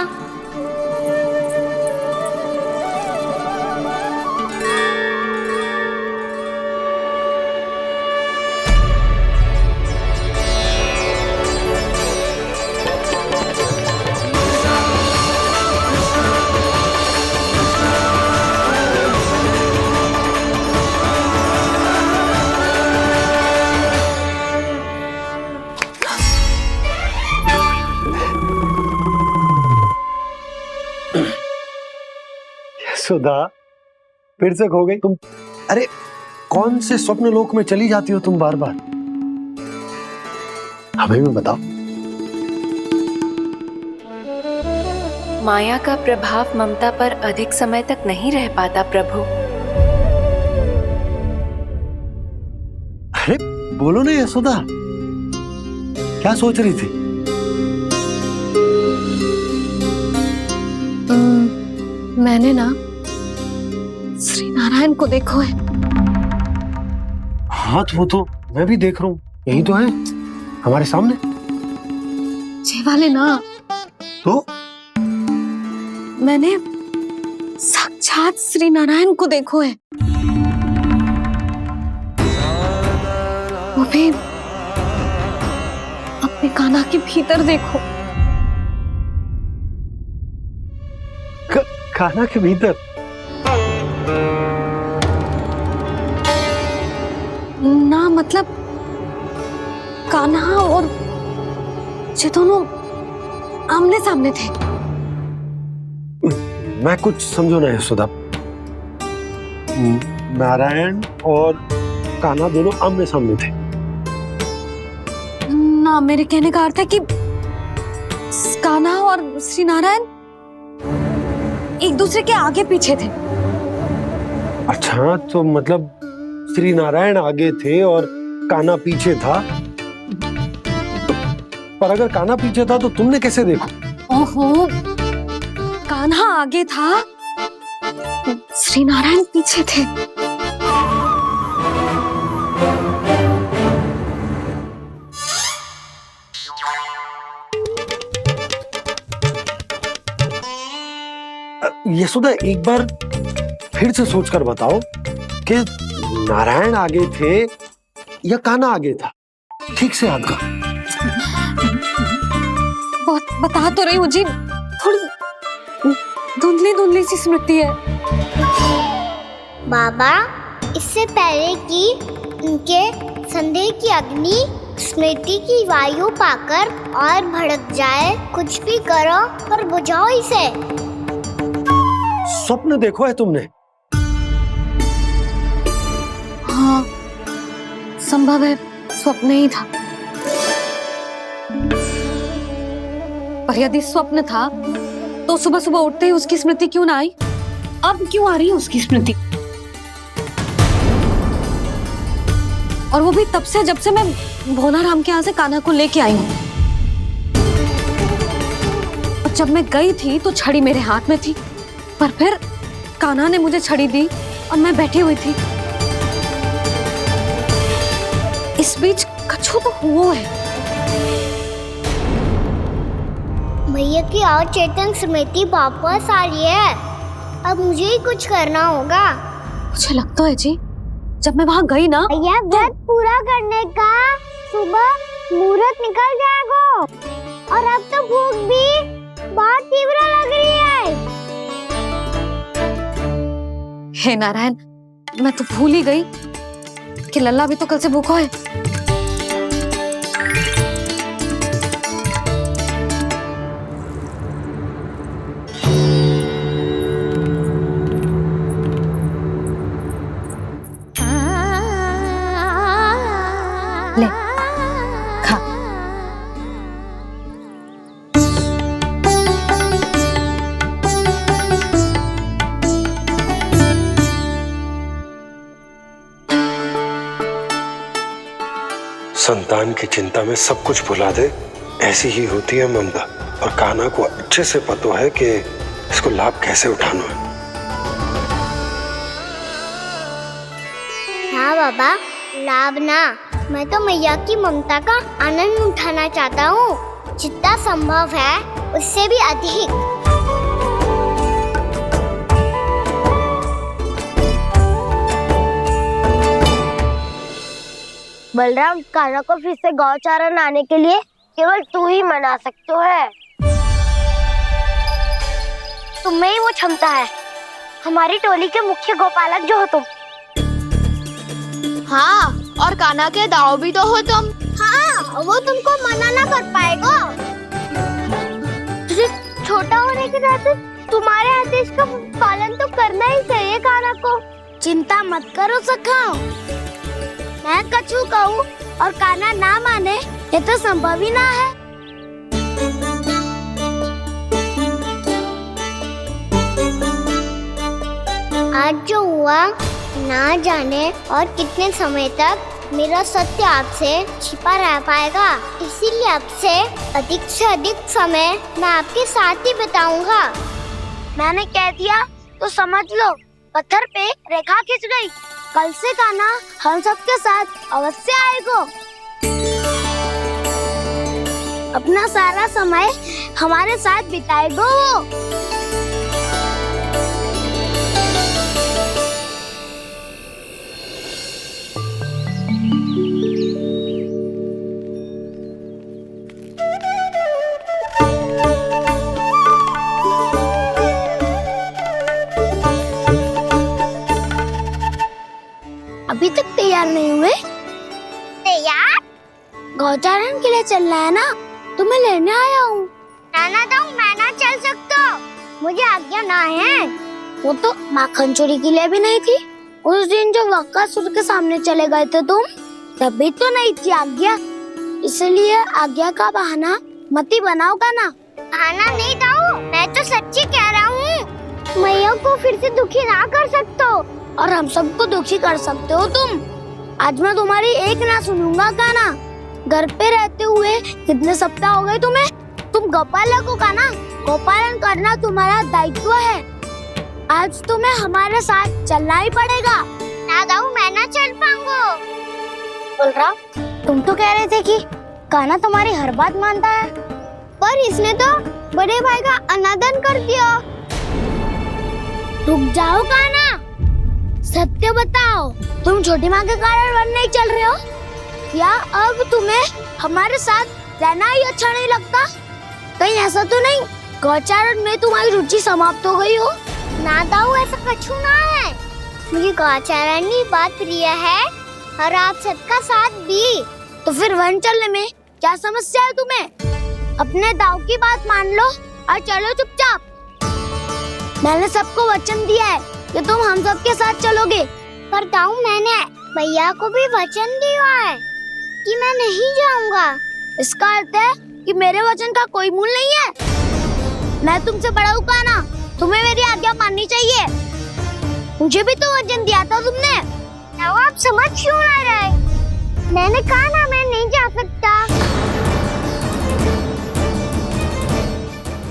सुधा, फिर से खो गई तुम। अरे कौन से स्वप्न लोक में चली जाती हो तुम बार बार? हमें भी बताओ। माया का प्रभाव ममता पर अधिक समय तक नहीं रह पाता प्रभु। अरे बोलो ना यशोदा, क्या सोच रही थी? मैंने ना श्री नारायण को देखो है। हाँ तो वो तो मैं भी देख रहा हूँ, यही तो है हमारे सामने। ये वाले ना तो मैंने साक्षात श्री नारायण को देखो है, वो भी अपने कान्हा के भीतर देखो। कान्हा के भीतर? ना मतलब कान्हा और ये दोनों आमने सामने थे। मैं कुछ समझो ना यशोदा। नारायण और कान्हा दोनों आमने सामने थे? ना, मेरे कहने का अर्थ है कि कान्हा और श्री नारायण एक दूसरे के आगे पीछे थे। अच्छा, तो मतलब श्री नारायण आगे थे और कान्हा पीछे था। पर अगर कान्हा पीछे था तो तुमने कैसे देखा? ओहो, कान्हा आगे था, श्री नारायण पीछे थे। यशोदा, एक बार फिर से सोचकर बताओ कि नारायण आगे थे या कान्हा आगे था? ठीक से याद कर। बहुत बता तो रही हूँ जी, थोड़ी धुंधली धुंधली सी स्मृति है। बाबा, इससे पहले कि उनके संदेह की अग्नि स्मृति की वायु पाकर और भड़क जाए, कुछ भी करो पर बुझाओ इसे। स्वप्न देखो है तुमने? हाँ, संभव है स्वप्न ही था। पर यदि स्वप्न था तो सुबह सुबह उठते ही उसकी स्मृति क्यों ना आई? अब क्यों आ रही है उसकी स्मृति? और वो भी तब से जब से मैं भोला राम के यहाँ से कान्हा को लेके आई हूँ। और जब मैं गई थी तो छड़ी मेरे हाथ में थी, पर फिर कान्हा ने मुझे छड़ी दी और मैं बैठी हुई थी। इस बीच कछु तो हुआ है। भैया की अचेतन स्मृति वापस आ रही है। अब मुझे ही कुछ करना होगा। मुझे लगता है जी, जब मैं वहाँ गई ना, भैया व्रत पूरा करने का सुबह मुहूर्त निकल जाएगा और अब तो भूख भी बहुत तीव्र लग रही है। हे नारायण, मैं तो भूल ही गई कि लल्ला भी तो कल से भूखा है। ले खा। संतान की चिंता में सब कुछ भुला दे, ऐसी ही होती है ममता। और कान्हा को अच्छे से पता है कि इसको लाभ कैसे उठाना है। हाँ बाबा, लाभ ना, मैं तो मैया की ममता का आनंद उठाना चाहता हूँ, जितना संभव है उससे भी अधिक। बलराम, कान्हा को फिर से गौचारण आने के लिए केवल तू ही मना सकते है। तुम्हें ही वो क्षमता है, हमारी टोली के मुख्य गोपालक जो हो तुम। हाँ, और कान्हा के दाव भी तो हो तुम। हाँ, वो तुमको मना ना कर पाएगा। तुझे छोटा होने के नाते तुम्हारे आदेश का पालन तो करना ही चाहिए कान्हा को। चिंता मत करो सखा, मैं कछु कहूँ और कान्हा ना माने, ये तो संभव ही ना है। आज जो हुआ ना जाने और कितने समय तक मेरा सत्य आपसे छिपा रह पाएगा, इसीलिए आपसे अधिक से अधिक समय मैं आपके साथ ही बिताऊंगा। मैंने कह दिया तो समझ लो, पत्थर पे रेखा खिंच गई। कल से कान्हा हम सबके साथ अवश्य आएगा। अपना सारा समय हमारे साथ बिताएगा वो। अभी तक तैयार नहीं हुए? तैयार? गौचारण के लिए चलना है ना, तुम्हें लेने आया हूँ। नाना दाऊ, मैं ना चल सकता, मुझे आज्ञा ना है। वो तो माखन चोरी के लिए भी नहीं थी। उस दिन जो वक्कासुर के सामने चले गए थे तुम, तभी तो नहीं थी आज्ञा। इसलिए आज्ञा का बहाना मत ही बनाओगा ना। बहाना नहीं दाऊ, मैं तो सच्ची कह रहा हूँ। मैया को फिर से दुखी ना कर सकते हो और हम सबको दुखी कर सकते हो तुम। आज मैं तुम्हारी एक ना सुनूंगा कान्हा। घर पे रहते हुए कितने सप्ताह हो गए तुम्हें? तुम गोपालक हो कान्हा, गोपालन करना तुम्हारा दायित्व है। आज तुम्हें हमारे साथ चलना ही पड़ेगा। ना दाऊ, मैं ना चल पाऊंगा। बलराम, तुम तो कह रहे थे कि कान्हा तुम्हारी हर बात मानता है, पर इसने तो बड़े भाई का अनादर कर दिया। रुक जाओ कान्हा, सत्य बताओ, तुम छोटी माँ के कारण वन नहीं चल रहे हो या अब तुम्हें हमारे साथ रहना ही अच्छा नहीं लगता? कहीं ऐसा तो नहीं गौचारण में तुम्हारी रुचि समाप्त हो गई हो? ना दाऊ, ऐसा कछु ना है। मुझे गौचारण की बात प्रिय है और आप सबका साथ भी। तो फिर वन चलने में क्या समस्या है तुम्हें? अपने दाऊ की बात मान लो और चलो चुपचाप। मैंने सबको वचन दिया है कि तुम हम सबके साथ चलोगे। पर दाऊ, मैंने भैया को भी वचन दिया है कि मैं नहीं जाऊंगा। इसका अर्थ है कि मेरे वचन का कोई मूल नहीं है। मैं तुमसे बड़ा हूँ कान्हा, तुम्हें मेरी आज्ञा माननी चाहिए। मुझे भी तो वचन दिया था तुमने। अब आप समझ क्यों आ रहे? मैंने कहा ना मैं नहीं जा सकता।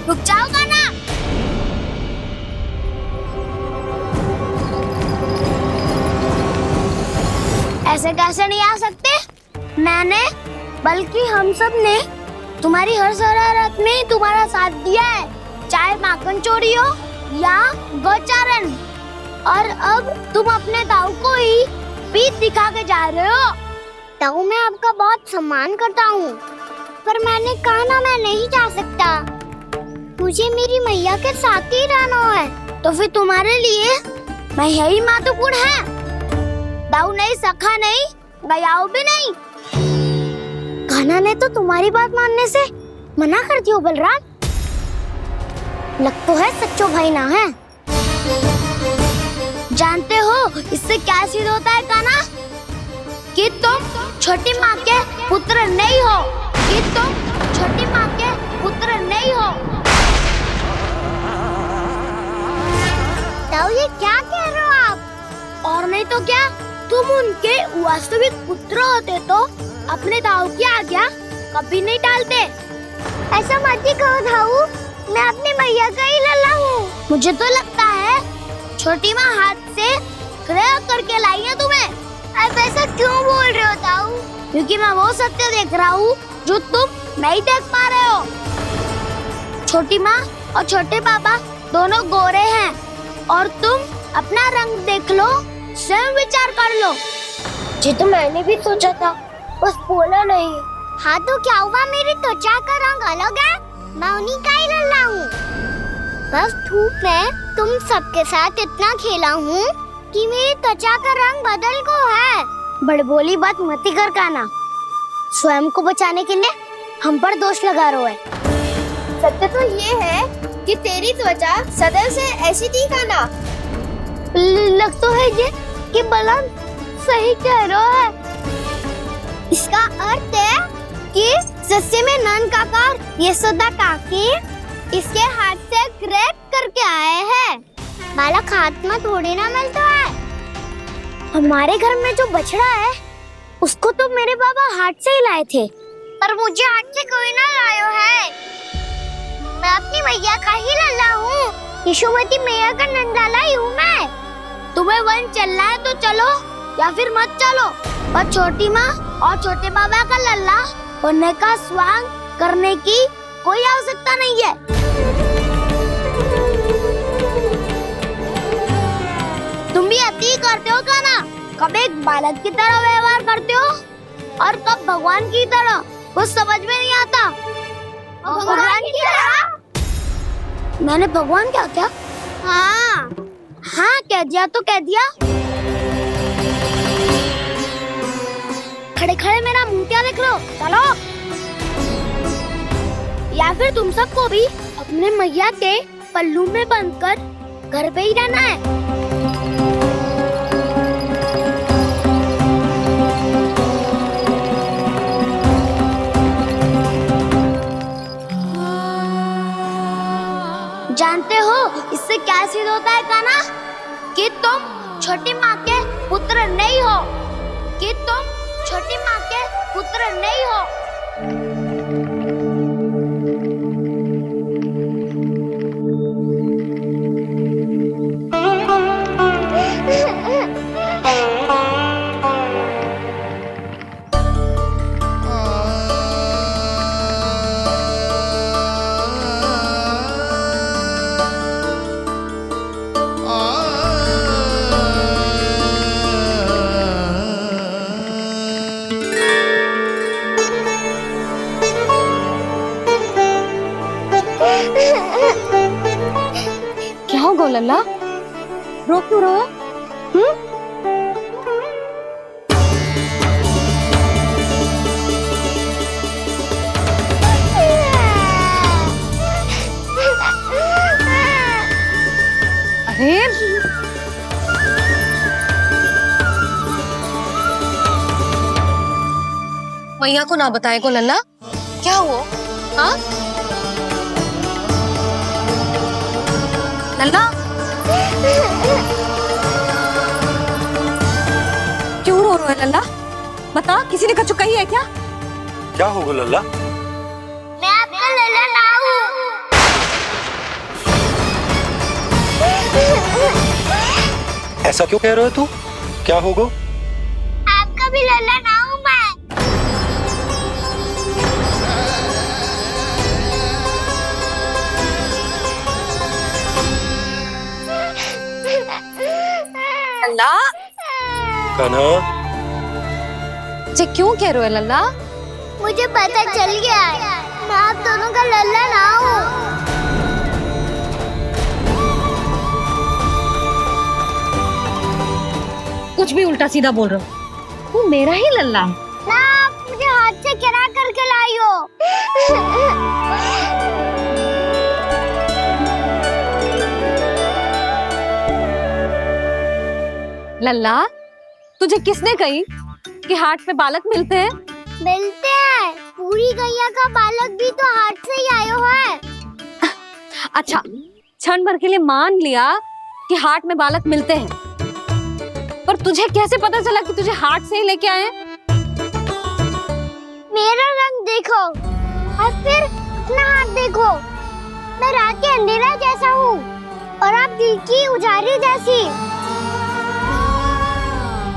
रुक जाओ कान्हा। ऐसे कैसे नहीं आ सकते? मैंने बल्कि हम सब ने तुम्हारी हर शरारत में तुम्हारा साथ दिया है, चाहे माखन चोरी हो या गोचारण। और अब तुम अपने दाऊ को ही पीठ दिखा के जा रहे हो। दाऊ मैं आपका बहुत सम्मान करता हूँ, पर मैंने कहा ना मैं नहीं जा सकता। मुझे मेरी मैया के साथ ही रहना है। तो फिर तुम्हारे लिए मैं यही महत्वपूर्ण है। दाऊ नहीं, सखा नहीं, गयाऊ भी नहीं। कान्हा ने तो तुम्हारी बात मानने से मना कर दियो बलराम। लग तो है सच्चो भाई ना है। जानते हो इससे क्या सिद्ध होता है कान्हा? कि तुम छोटी माँ के पुत्र नहीं हो, कि तुम छोटी माँ के पुत्र नहीं हो। दाऊ ये क्या कह रहे हो आप? और नहीं तो क्या, तुम उनके वास्तविक पुत्र होते तो अपने दाऊ की आज्ञा कभी नहीं टालते। ऐसा मत ही कहो दाऊ, मैं अपनी मैया का ही लल्ला हूँ। मुझे तो लगता है छोटी माँ हाथ से ग्रह करके लाई है तुम्हें। अब ऐसा क्यों बोल रहे हो दाऊ? क्योंकि मैं वो सत्य देख रहा हूँ जो तुम नहीं देख पा रहे हो। छोटी माँ और छोटे पापा दोनों गोरे हैं और तुम अपना रंग देख लो, स्वयं विचार कर लो। जी तो मैंने भी सोचा था, बस बोला नहीं। हाँ तो क्या हुआ, मेरी त्वचा का रंग अलग है, मैं उन्हीं का ही लल्ला हूँ। बस धूप में तुम सबके साथ इतना खेला हूँ कि मेरी त्वचा का रंग बदल को है। बड़बोली बात मत ही कर कान्हा। स्वयं को बचाने के लिए हम पर दोष लगा रहे हो। सत्य तो ये है कि तेरी त्वचा सदैव से ऐसी थी कान्हा। लग तो है ये कि बलराम सही कह रहा है। इसका अर्थ है कि सस्य में नन काका यशोदा काकी इसके हाथ से ग्रेप करके आए हैं। बालक हाथ में थोड़ी ना मिलता है। हमारे घर में जो बछड़ा है उसको तो मेरे बाबा हाथ से ही लाए थे, पर मुझे हाथ से कोई ना लायो है। मैं अपनी मैया का ही लल्ला हूँ, यशोमती मैया का नंदलाला ही हूँ मैं। तुम्हें वन चलना है तो चलो या फिर मत चलो, पर छोटी माँ और छोटे बाबा का लल्ला होने का स्वांग करने की कोई आवश्यकता नहीं है। तुम भी अति करते हो कान्हा, कब एक बालक की तरह व्यवहार करते हो और कब भगवान की तरह, कुछ समझ में नहीं आता। भगवान की तरह? मैंने भगवान क्या क्या? हाँ हाँ कह दिया तो कह दिया। खड़े खड़े मेरा मुंह क्या देख रहे हो? चलो। या फिर तुम सबको भी अपने मैया के पल्लू में बंधकर घर पे ही रहना है। जानते हो इससे क्या सिद्ध होता है कान्हा? कि तुम छोटी माँ के पुत्र नहीं हो, कि तुम छोटी माँ के पुत्र नहीं हो। क्या हो गो लल्ला, रो क्यों रहा है? अरे मैया को ना बताए को लल्ला, क्या हुआ? हाँ लल्ला, क्यों रो रहा है लल्ला? बता, किसी ने कछु कही है क्या? क्या होगा लल्ला? मैं आपका लल्ला ना हूँ। ऐसा क्यों कह रहे हो तू? क्या होगा? आपका भी लल्ला ना हूँ मैं। लल्ला, कान्हा, ये क्यों कह रहे हो लल्ला? मुझे पता चल गया है, मैं आप दोनों का लल्ला ना हूँ। कुछ भी उल्टा सीधा बोल रहे हो, वो मेरा ही लल्ला है। ना, आप मुझे हाथ से गिरा करके लाई हो। लल्ला, तुझे किसने कही कि हाट में बालक मिलते हैं? मिलते हैं, पूरी गैया का बालक भी तो हाट से ही आयो है। अच्छा, क्षण भर के लिए मान लिया कि हाट में बालक मिलते हैं, पर तुझे कैसे पता चला कि तुझे हाट से ही लेके आए? मेरा रंग देखो और फिर अपना हाथ देखो। मैं रात के अंधेरा जैसा हूँ और आप दिल की उजारी जैसी।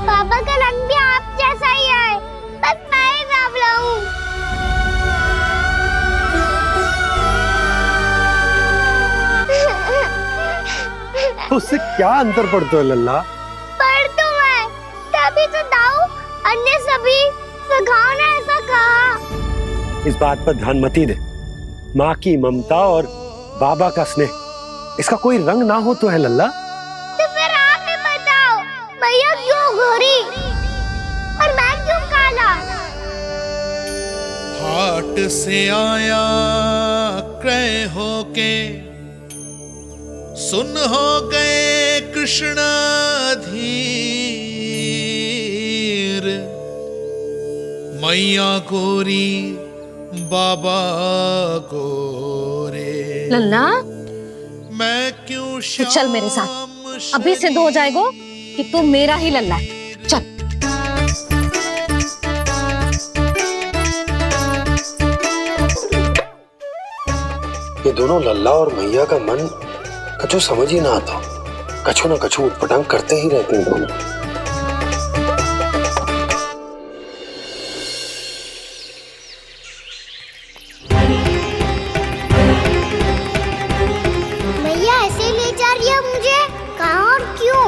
पापा का रंग भी आप जैसा ही है, बस मैं ही बावला हूँ। उससे क्या अंतर पड़ता है लल्ला? पर तो मैं तभी तो दाऊ अन्य सभी सखाओ ने ऐसा कहा। इस बात पर ध्यान मत ही दे। माँ की ममता और बाबा का स्नेह, इसका कोई रंग ना हो तो है लल्ला? तो फिर आप ही बताओ, मैया क्यों गोरी और मैं क्यों काला? हाट से आया क्रय होके, सुन हो गए कृष्ण धीर। मैया गोरी बाबा गोरे, लल्ला, मैं क्यों तो चल मेरे साथ, अभी सिद्ध हो जाएगा कि तू मेरा ही लल्ला है। चल। ये दोनों लल्ला और मैया का मन कछु समझ ही ना आता, कछु ना कछु उटपटांग करते ही रहते हैं दोनों। मैया ऐसे ले जा रही है मुझे, कहाँ और क्यों?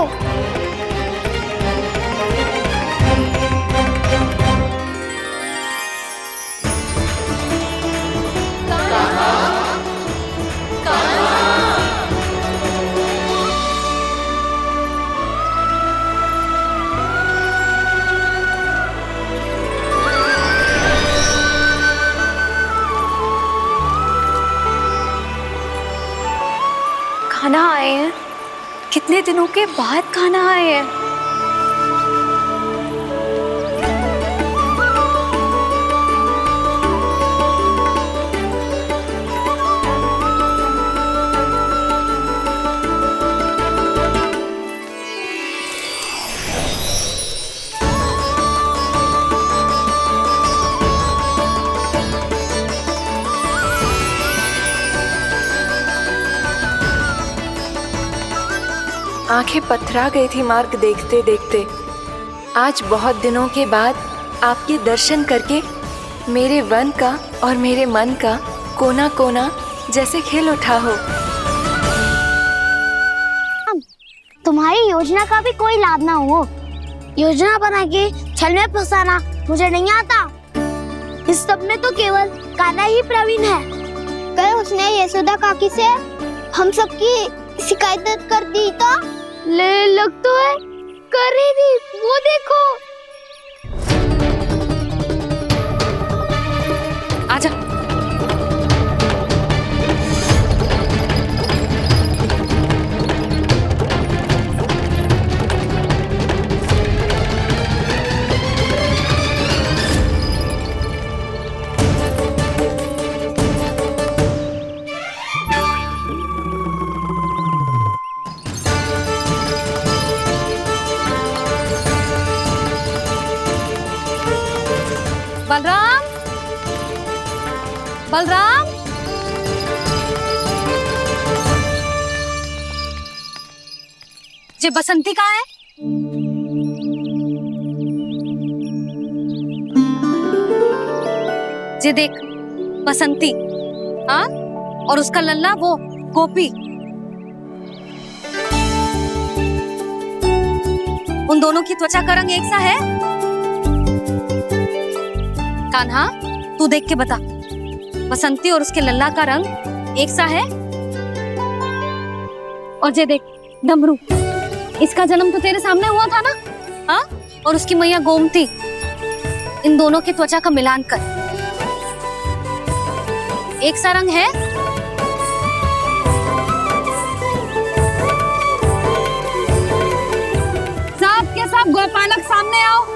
खाना आए हैं, कितने दिनों के बाद खाना आए हैं। आंखें पथरा गई थी मार्ग देखते देखते। आज बहुत दिनों के बाद आपके दर्शन करके मेरे वन का और मेरे मन का कोना कोना जैसे खिल उठा हो। तुम्हारी योजना का भी कोई लाभ ना हो। योजना बना के छल में फंसाना मुझे नहीं आता। इस सब में तो केवल कान्हा ही प्रवीण है। कल उसने यशोदा काकी से हम सबकी शिकायत कर दी तो ले लग तो है कर रही थी, वो देखो। आजा। बलराम, बलराम, ये बसंती कहाँ है? ये देख, बसंती, हाँ, और उसका लल्ला वो गोपी। उन दोनों की त्वचा का रंग एक सा है? कान्हा, तू देख के बता, बसंती और उसके लल्ला का रंग एक सा है? और ये देख, डमरू, इसका जन्म तो तेरे सामने हुआ था ना? हाँ, और उसकी मैया गोमती। इन दोनों की त्वचा का मिलान कर, एक सा रंग है? सब के सब गोपालक सामने आओ।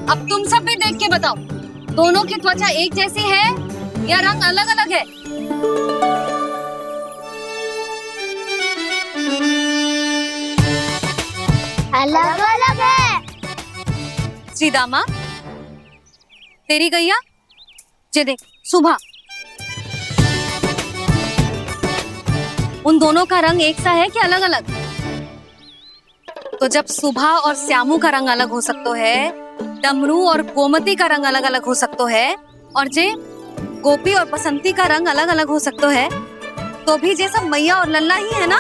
अब तुम सब भी देख के बताओ, दोनों की त्वचा एक जैसी है या रंग अलग अलग है? अलग अलग है। श्रीदामा, तेरी गैया, ये देख, सुबह, उन दोनों का रंग एक सा है कि अलग अलग? तो जब सुबह और श्यामू का रंग अलग हो सकता है, डमरू और गोमती का रंग अलग अलग हो सकता है, और जे गोपी और बसंती का रंग अलग अलग हो सकता है, तो भी जे सब मैया और लल्ला ही है ना?